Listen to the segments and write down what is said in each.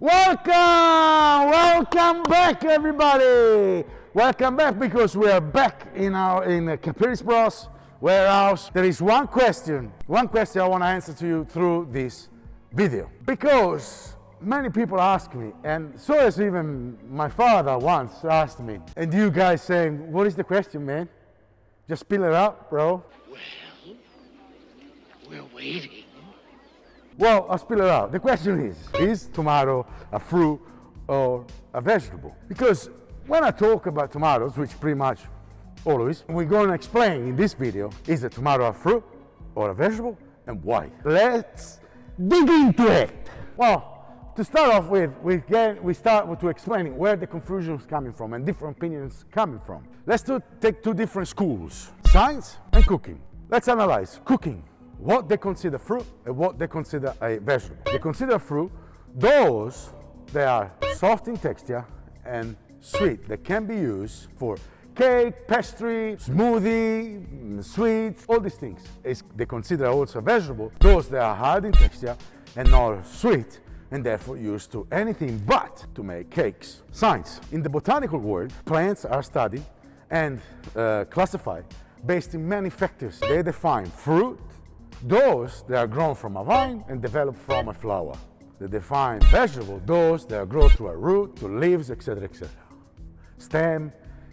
Welcome back, everybody. Welcome back because we are back in Capiris Bros warehouse. There is one question I want to answer to you through this video, because many people ask me, and so has even my father once asked me, and you guys saying, what is the question, man? Just spill it out, bro. Well, we're waiting. Well, I'll spill it out. The question is tomato a fruit or a vegetable? Because when I talk about tomatoes, which pretty much always, we're going to explain in this video, is a tomato a fruit or a vegetable and why? Let's dig into it. Well, to start off with, we start with explaining where the confusion is coming from and different opinions coming from. Let's take two different schools, science and cooking. Let's analyze cooking. What they consider fruit and what they consider a vegetable. They consider fruit those that are soft in texture and sweet, that can be used for cake, pastry, smoothie, sweets, all these things. They consider also vegetable those that are hard in texture and not sweet, and therefore used to anything but to make cakes. Science. In the botanical world, plants are studied and classified based on many factors. They define fruit those that are grown from a vine and developed from a flower. They define vegetable those that are grown to a root, to leaves, etc., stem,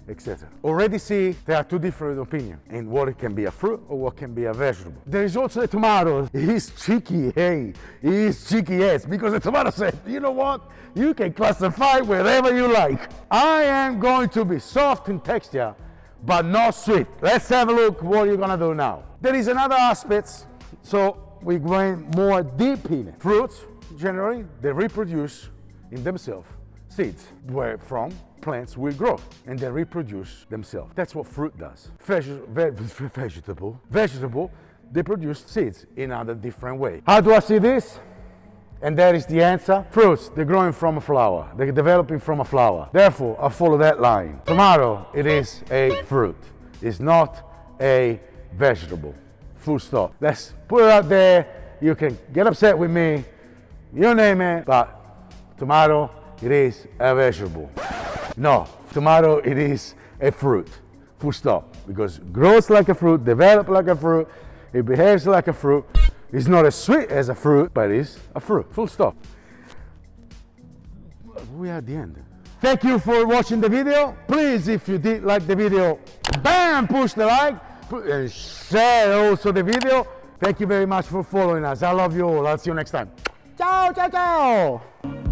etc. Already see there are two different opinions in what it can be a fruit or what can be a vegetable. There is also the tomato. He's cheeky, hey, he's cheeky, yes, because the tomato said, you know what, you can classify wherever you like. I am going to be soft in texture but not sweet. Let's have a look what you're gonna do now. There is another aspect, so we're going more deep in it. Fruits, generally, they reproduce in themselves seeds, where from plants will grow, and they reproduce themselves. That's what fruit does. Vegetable, they produce seeds in other different way. How do I see this? And that is the answer. Fruits, they're growing from a flower. They're developing from a flower. Therefore, I follow that line. Tomato, it is a fruit. It's not a vegetable. Full stop. Let's put it out there. You can get upset with me, you name it, but tomato, it is a vegetable. No, tomato, it is a fruit. Full stop. Because it grows like a fruit, develops like a fruit, it behaves like a fruit. It's not as sweet as a fruit, but it's a fruit. Full stop. We are at the end. Thank you for watching the video. Please, if you did like the video, bam, push the like and share also the video. Thank you very much for following us. I love you all. I'll see you next time. Ciao, ciao, ciao.